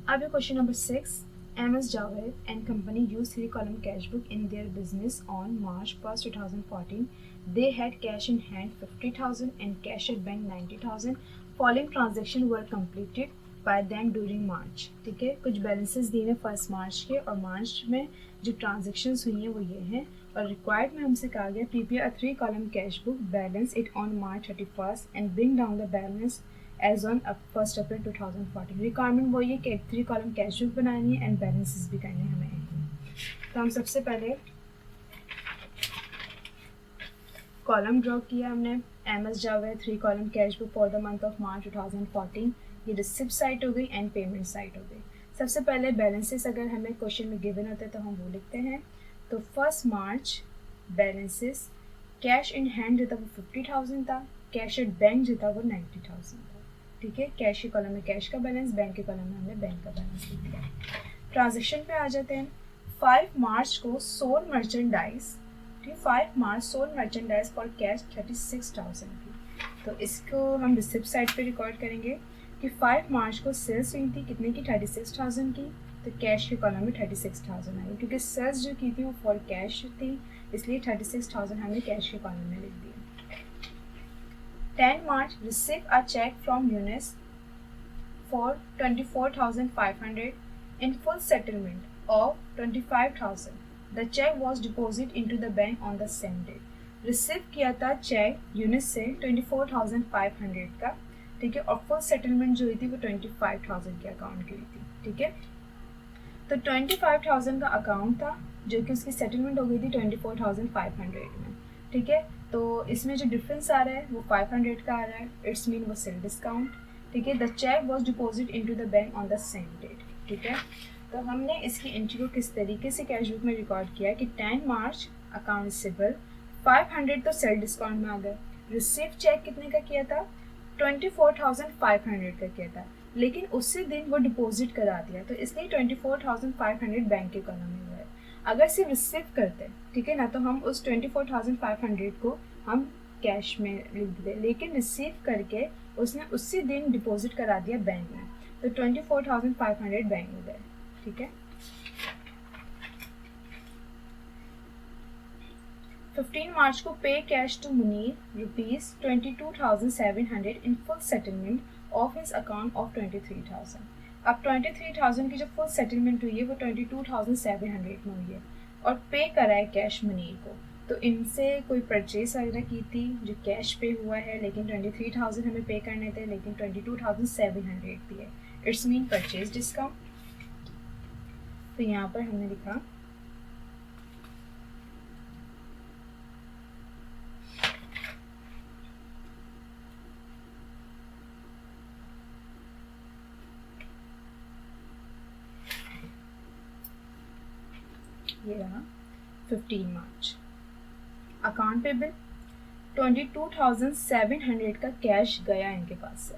अब ये question number 6. MS Javed and company used 3-column cash book in their business on March 1st, 2014. They had cash in hand 50,000 and cash at bank 90,000. Following transaction were completed by them during March. ठीक है, कुछ balances दिए हैं 1 मार्च के और मार्च में जो transactions हुई हैं वो ये हैं. और रिक्वायर्ड में हमसे कहा गया prepare a 3-column cash book, balance it on March 31st and bring down the balance as on 1 April 2014. Requirement वो ये कि 3-column कैश बुक बनानी है एंड बैलेंसेस भी करने हमें. तो हम सबसे पहले कॉलम ड्रॉ किया हमने. MS Javed 3-column cash book for the month of March 2014. ये रिसिप्ट साइट हो गई एंड पेमेंट साइट हो गई. सबसे पहले बैलेंसेस अगर हमें क्वेश्चन में गिवन होते हैं तो हम वो लिखते हैं. तो 1 मार्च बैलेंसेस, कैश इन हैंड जो था वो 50,000 था, कैश एट बैंक जो था वो 90,000 था. ठीक है, कैश के कॉलम में कैश का बैलेंस, बैंक के कॉलम में हमने बैंक का बैलेंस लिख दिया. ट्रांजेक्शन पे आ जाते हैं. 5 मार्च को सोल्ड मर्चेंडाइज, ठीक है, 5 मार्च सोल्ड मर्चेंडाइज फॉर कैश 36,000 की. तो इसको हम रिसिप्ट साइड पे रिकॉर्ड करेंगे कि 5 मार्च को सेल्स हुई थी कितने की, 36,000 की. तो कैश के कॉलम में 36,000 आई क्योंकि सेल्स जो की थी वो फॉर कैश थी, इसलिए 36,000 हमने कैश के कॉलम में लिख दिया. 10 March received a check from Eunice for 24,500 in full settlement of 25,000. The check was deposited into the bank on the same day. Receive किया था चेक यूनिस से 24,500 का, ठीक है, और फुल सेटलमेंट जो हुई थी वो 25,000 के अकाउंट की हुई थी. ठीक है, तो 25,000 का अकाउंट था जो कि उसकी सेटलमेंट हो गई थी 24,500 में. ठीक है, तो इसमें जो डिफरेंस आ रहा है वो 500 का आ रहा है. इट्स मीन वो सेल डिस्काउंट. ठीक है, the cheque was deposit into the bank on the same date. ठीक है, तो हमने इसकी एंट्री को किस तरीके से कैश बुक में रिकॉर्ड किया कि 10 मार्च अकाउंट रिसीवेबल, 500 तो सेल डिस्काउंट में आ गया. रिसीव चेक कितने का किया था, 24,500 का किया था, लेकिन उसी दिन वो डिपॉजिट करा दिया तो इसलिए 24,500 बैंक के कॉलम में गए. अगर सिर्फ रिसीव करते, ठीक है ना, तो हम उस 24,500 को हम कैश में लिख देते, लेकिन रिसीव करके उसने उसी दिन डिपॉजिट करा दिया बैंक में, तो 24,500 बैंक में गए. ठीक है, 15 मार्च को pay cash to Munir ₹22,700 in full settlement of his account of 23,000. अब 23,000 की जो फुल सेटलमेंट हुई है वो 22,700 में हुई है और पे करा है कैश मुनीर को. तो इनसे कोई परचेज वगैरह की थी जो कैश पे हुआ है, लेकिन 23,000 हमें पे करने थे, लेकिन 22,700 दिए. It's mean purchase discount. तो यहाँ पर हमने लिखा ये रहा 15 मार्च. अकाउंट पेबल 22,700 का कैश गया इनके पास से,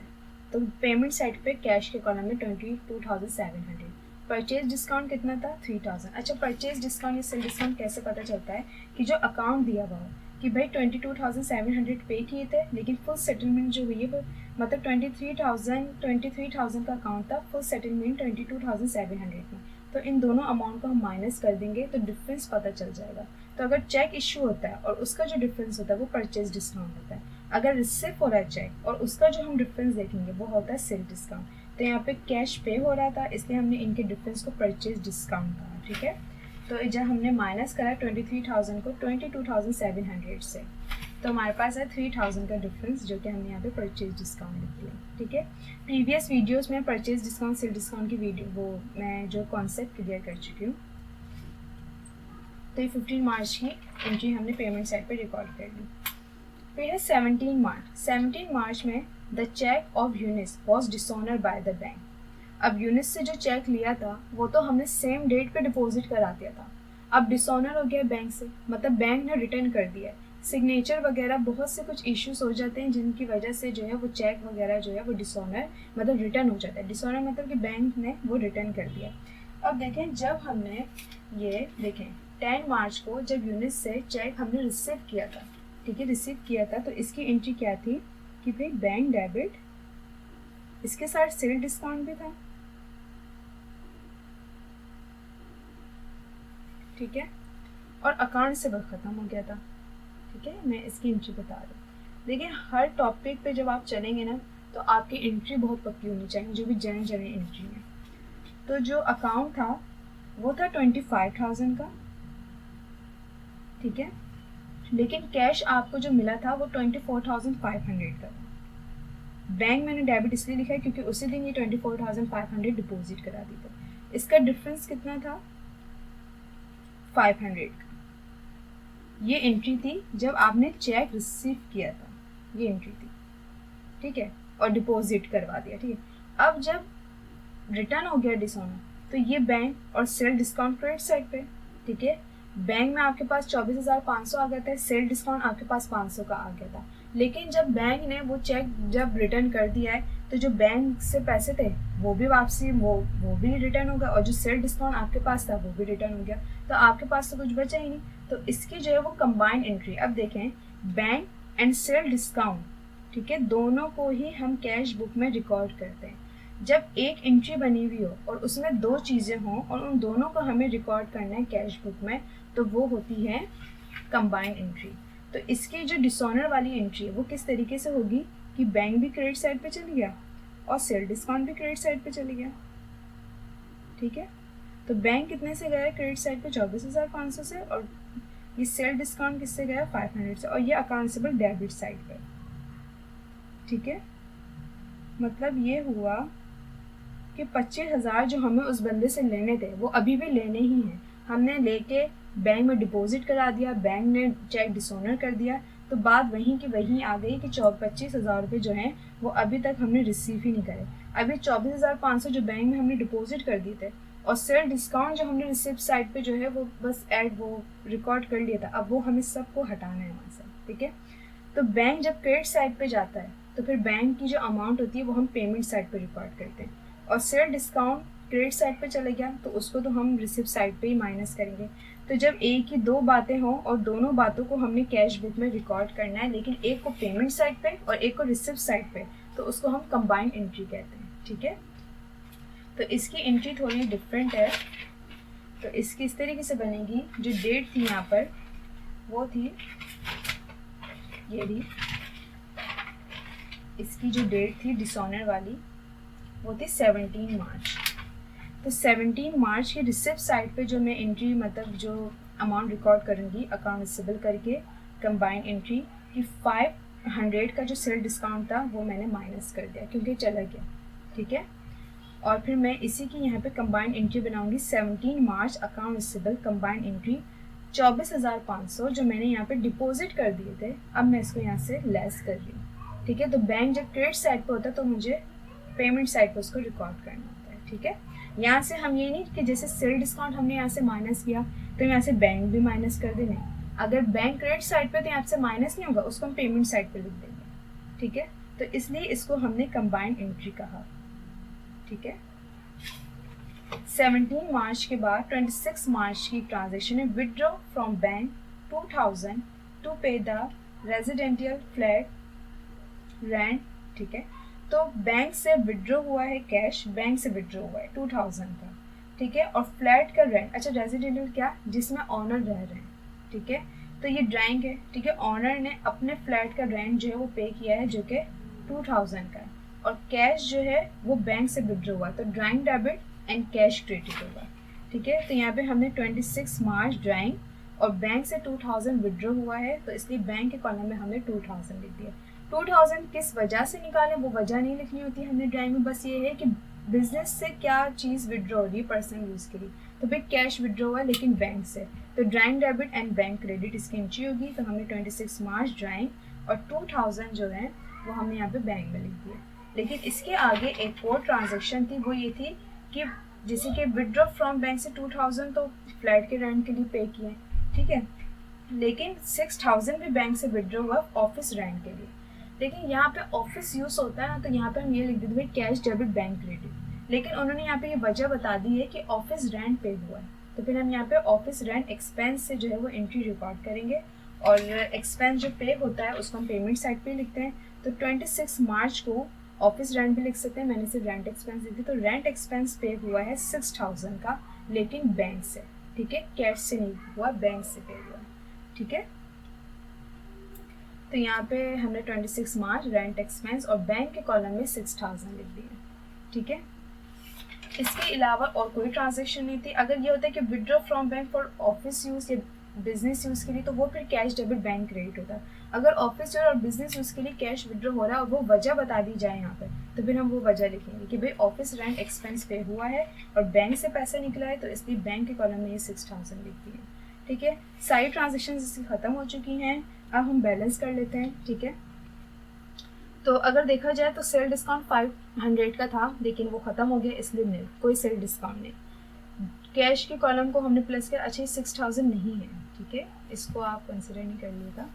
तो पेमेंट साइड पे कैश के कॉलम में 22,700. परचेज डिस्काउंट कितना था, 3,000. अच्छा, परचेज डिस्काउंट या सेल डिस्काउंट कैसे पता चलता है कि जो अकाउंट दिया हुआ है कि भाई 22,700 पे किए थे, लेकिन फुल सेटलमेंट जो हुई है वो मतलब 23,000 का अकाउंट था, फुल सेटलमेंट 22,700 में. तो इन दोनों अमाउंट को हम माइनस कर देंगे तो डिफरेंस पता चल जाएगा. तो अगर चेक इशू होता है और उसका जो डिफरेंस होता है वो परचेज डिस्काउंट होता है. अगर रिसीव हो रहा है चेक और उसका जो हम डिफरेंस देखेंगे वो होता है सेल डिस्काउंट. तो यहाँ पे कैश पे हो रहा था इसलिए हमने इनके डिफरेंस को परचेज डिस्काउंट कहा. ठीक है, तो जब हमने माइनस करा 23,000 को 22,700 से, तो हमारे पास है 3,000 का डिफरेंस जो कि हमने यहाँ पे परचेज डिस्काउंट लिख दिया. ठीक है, प्रीवियस वीडियोस में परचेज डिस्काउंट सेल डिस्काउंट की वीडियो वो मैं जो कॉन्सेप्ट क्लियर कर चुकी हूँ. तो ये 15 मार्च की एंट्री हमने पेमेंट साइड पे रिकॉर्ड कर ली. फिर है 17 मार्च. 17 मार्च में the cheque of Yunis was dishonour by the bank. अब यूनिस से जो चेक लिया था वो तो हमने सेम डेट पे डिपॉजिट करा दिया था, अब डिसऑनर हो गया बैंक से, मतलब बैंक ने रिटर्न कर दिया. सिग्नेचर वगैरह बहुत से कुछ इश्यूज हो जाते हैं जिनकी वजह से जो है वो चेक वगैरह जो है वो डिसऑनर मतलब रिटर्न हो जाता है. डिसऑनर मतलब कि बैंक ने वो रिटर्न कर दिया. अब देखें जब हमने ये देखें 10 मार्च को जब यूनिस से चेक हमने रिसीव किया था, ठीक है, रिसीव किया था, तो इसकी एंट्री क्या थी कि भाई बैंक डेबिट, इसके साथ सेल डिस्काउंट भी था. ठीक है, और अकाउंट से बस ख़त्म हो गया था। ठीक है, मैं इसकी एंट्री बता रही हूँ। देखिए हर टॉपिक पे जब आप चलेंगे ना तो आपकी एंट्री बहुत पक्की होनी चाहिए, जो भी जनरल एंट्री है। तो जो अकाउंट था वो था 25,000 का, ठीक है, लेकिन कैश आपको जो मिला था वो 24,500 का था। बैंक मैंने डेबिट इसलिए लिखा है क्योंकि उसी दिन ये 24,500 डिपॉजिट करा दी था। इसका डिफरेंस कितना था, 500 का। ये एंट्री थी जब आपने चेक रिसीव किया था, ये एंट्री थी, ठीक है, और डिपॉजिट करवा दिया, ठीक है। अब जब रिटर्न हो गया डिसऑनर तो ये बैंक और सेल डिस्काउंट क्रेडिट साइड पे, ठीक है। बैंक में आपके पास 24,500 आ गया था, सेल डिस्काउंट आपके पास 500 का आ गया था। लेकिन जब बैंक ने वो चेक जब रिटर्न कर दिया है तो जो बैंक से पैसे थे वो भी वापसी वो भी रिटर्न हो गया, और जो सेल डिस्काउंट आपके पास था वो भी रिटर्न हो गया, तो आपके पास तो कुछ बचा ही नहीं। तो इसकी जो है वो कंबाइंड एंट्री, अब देखें बैंक एंड सेल डिस्काउंट, ठीक है, दोनों को ही हम कैश बुक में रिकॉर्ड करते हैं। जब एक एंट्री बनी हुई हो और उसमें दो चीज़ें हों और उन दोनों को हमें रिकॉर्ड करना है कैश बुक में, तो वो होती है कंबाइंड एंट्री। तो इसकी जो डिसऑनर वाली एंट्री है वो किस तरीके से होगी कि बैंक भी क्रेडिट साइड पे चली गया और सेल डिस्काउंट भी क्रेडिट साइड पे चली गया, ठीक है। तो बैंक कितने से गया क्रेडिट साइड पे, 24,500 से, और ये सेल डिस्काउंट किससे गया, 500 से, और ये अकाउंटेबल डेबिट साइड पे, ठीक है। मतलब ये हुआ कि 25,000 जो हमें उस बंदे से लेने थे वो अभी भी लेने ही हैं। हमने लेके बैंक में डिपॉजिट करा दिया, बैंक ने चेक डिसऑनर कर दिया, तो बात वहीं की वहीं आ गई कि 25,000 रुपये जो हैं वो अभी तक हमने रिसीव ही नहीं करे। अभी 24,500 जो बैंक में हमने डिपॉजिट कर दिए थे और सेल डिस्काउंट जो हमने रिसिप्ट साइड पे जो है वो बस वो रिकॉर्ड कर लिया था, अब वो हमें सबको हटाना है वहाँ से, ठीक है। तो बैंक जब क्रेडिट साइड पे जाता है तो फिर बैंक की जो अमाउंट होती है वो हम पेमेंट साइड पे रिकॉर्ड करते हैं, और सेल डिस्काउंट क्रेडिट साइड पे चले गया तो उसको तो हम रिसिप्ट साइड पे ही माइनस करेंगे। तो जब एक ही दो बातें हों और दोनों बातों को हमने कैश बुक में रिकॉर्ड करना है, लेकिन एक को पेमेंट साइड पे और एक को रिसिप्ट साइड पे, तो उसको हम कंबाइंड एंट्री कहते हैं, ठीक है। तो इसकी एंट्री थोड़ी डिफरेंट है। तो इसकी इस तरीके से बनेगी, जो डेट थी यहाँ पर वो थी ये रही, इसकी जो डेट थी डिसऑनर वाली वो थी 17 मार्च। तो 17 मार्च की रिसिप्ट साइड पे जो मैं एंट्री मतलब जो अमाउंट रिकॉर्ड करूँगी अकाउंट रिसीवेबल करके कंबाइंड एंट्री कि 500 का जो सेल डिस्काउंट था वो मैंने माइनस कर दिया क्योंकि चला गया, ठीक है। और फिर मैं इसी की यहाँ पे कंबाइंड एंट्री बनाऊंगी 17 मार्च अकाउंट रिसीवेबल कंबाइंड एंट्री 24,500 जो मैंने यहाँ पे डिपॉजिट कर दिए थे, अब मैं इसको यहाँ से लेस कर रही हूँ, ठीक है। तो बैंक जब क्रेडिट साइड पे होता है तो मुझे पेमेंट साइड पे उसको रिकॉर्ड करना होता है, ठीक है। यहाँ से हम ये नहीं कि जैसे सेल डिस्काउंट हमने यहाँ से माइनस किया तो यहाँ से बैंक भी माइनस कर दे, नहीं, अगर बैंक क्रेडिट साइड पे तो यहाँ से माइनस नहीं होगा, उसको हम पेमेंट साइड पे लिख देंगे, ठीक है। तो इसलिए इसको हमने कंबाइंड एंट्री कहा, ठीक है। 17 मार्च के बाद 26 मार्च की ट्रांजेक्शन है विड्रॉ फ्रॉम बैंक 2,000 टू पे द रेजिडेंशियल फ्लैट रेंट, ठीक है। तो बैंक से विड्रॉ हुआ है कैश, बैंक से विड्रॉ हुआ है 2,000 का, ठीक है, और फ्लैट का रेंट, अच्छा रेजिडेंशियल क्या, जिसमें ऑनर रह रहे हैं, ठीक है। तो ये ड्राइंग है, ठीक है, ऑनर ने अपने फ्लैट का रेंट जो है वो पे किया है जो कि 2,000 का है, और कैश जो है वो बैंक से विड्रॉ हुआ, तो drawing debit and cash credit होगा, ठीक है। तो यहाँ पे हमने 26 मार्च ड्राइंग और बैंक से 2,000 विड्रॉ हुआ है, तो इसलिए बैंक के कॉलम में हमने 2,000 लिख दिया। 2,000 किस वजह से निकालें वो वजह नहीं लिखनी होती है हमने ड्राइंग में, बस ये है कि बिजनेस से क्या चीज़ विड्रॉ हो रही है पर्सनल यूज़ के लिए, तो भाई कैश विड्रॉ हुआ लेकिन बैंक से, तो drawing debit and bank credit इसकी एंट्री होगी। तो हमने 26 मार्च ड्राइंग और 2,000 जो है वो हमने यहाँ पे बैंक में लिख दिया। लेकिन इसके आगे एक और ट्रांजेक्शन थी, वो ये थी कि जैसे कि विड्रॉ फ्रॉम बैंक से 2,000 तो फ्लैट के रेंट के लिए पे किए, ठीक है, लेकिन 6,000 भी बैंक से विड्रॉ हुआ ऑफिस रेंट के लिए। लेकिन यहाँ पे ऑफिस यूज होता है ना, तो यहाँ पे हम ये लिख देते भाई कैश डेबिट बैंक क्रेडिट, लेकिन उन्होंने यहाँ पे ये वजह बता दी है कि ऑफिस रेंट पे हुआ है, तो फिर हम यहाँ पे ऑफिस रेंट एक्सपेंस से जो है वो एंट्री रिकॉर्ड करेंगे, और एक्सपेंस जो पे होता है उसको हम पेमेंट साइड पे लिखते हैं। तो 26 मार्च को ऑफिस रेंट भी लिख सकते हैं, मैंने सिर्फ रेंट एक्सपेंस लिखी, तो रेंट एक्सपेंस पे हुआ है 6,000 का लेकिन बैंक से, ठीक है, कैश से नहीं हुआ, बैंक से पे हुआ, ठीक है। तो यहाँ पे हमने 26 मार्च रेंट एक्सपेंस और बैंक के कॉलम में 6000 लिख दिया, ठीक है। इसके अलावा और कोई ट्रांजेक्शन नहीं थी। अगर ये होता है कि withdraw from bank for office use या बिजनेस यूज़ के लिए, तो वो फिर कैश डेबिट बैंक क्रेडिट होता है। अगर ऑफिस यूज़ और बिजनेस यूज़ के लिए कैश विड्रॉ हो रहा है और वो वजह बता दी जाए यहाँ पर, तो फिर हम वो वजह लिखेंगे कि भाई ऑफिस रेंट एक्सपेंस पे हुआ है और बैंक से पैसा निकला है, तो इसलिए बैंक के कॉलम में ये 6000 लिख दिए, ठीक है। सारी ट्रांजेक्शन इसकी ख़त्म हो चुकी हैं। अब हम बैलेंस कर लेते हैं, ठीक है। तो अगर देखा जाए तो सेल डिस्काउंट 500 का था, लेकिन वो ख़त्म हो गया, इसलिए नहीं, कोई सेल डिस्काउंट नहीं। कैश के कॉलम को हमने प्लस किया, अच्छा 6000 नहीं है, ठीक है, इसको आप कंसिडर नहीं कर लिएगा।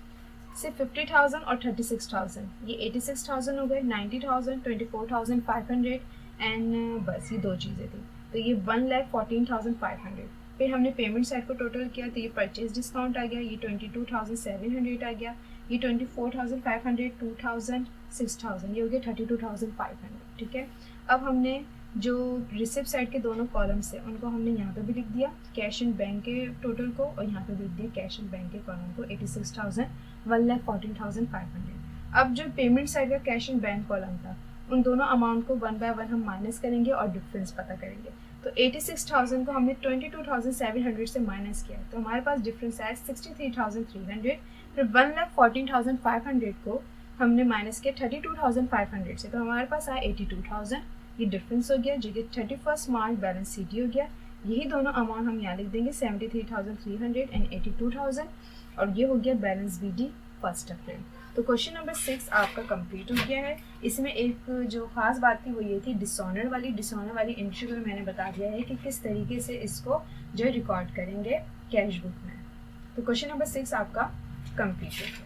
सिर्फ 50,000 और 36,000, ये 86,000 हो गए, 90,000, 24,500 एंड बस ये दो चीज़ें थी, तो ये 1,14,500। फिर हमने पेमेंट साइड को टोटल किया, तो ये परचेज डिस्काउंट आ गया, ये 22,700 आ गया, ये 24,500, 2,000, 6,000, ये हो गया 32,500, ठीक है। अब हमने जो रिसिप्ट साइड के दोनों कॉलम्स है उनको हमने यहाँ पे भी लिख दिया, कैश एंड बैंक के टोटल को, और यहाँ पे लिख दिया कैश एंड बैंक के कॉलम को, 86,000, 1,14,500। अब जो पेमेंट साइड का कैश एंड बैंक कॉलम था, उन दोनों अमाउंट को 1 बाय 1 हम माइनस करेंगे और डिफरेंस पता करेंगे। तो 86,000 को हमने 22,700 से माइनस किया, तो हमारे पास डिफरेंस आया 63,300। फिर 1,14,500 को हमने माइनस किया 32,500 से, तो हमारे पास आया 82,000। ये डिफरेंस हो गया, जो कि 31 मार्च बैलेंस शीट हो गया। यही दोनों अमाउंट हम यहाँ लिख देंगे, 73,300 एंड 82,000, और ये हो गया बैलेंस BD 1 अप्रैल। तो क्वेश्चन नंबर 6 आपका कंप्लीट हो गया है। इसमें एक जो खास बात थी वो ये थी डिसऑनर वाली एंट्री को मैंने बता दिया है कि किस तरीके से इसको जो रिकॉर्ड करेंगे कैश बुक में। तो क्वेश्चन नंबर 6 आपका कंप्लीट हो गया।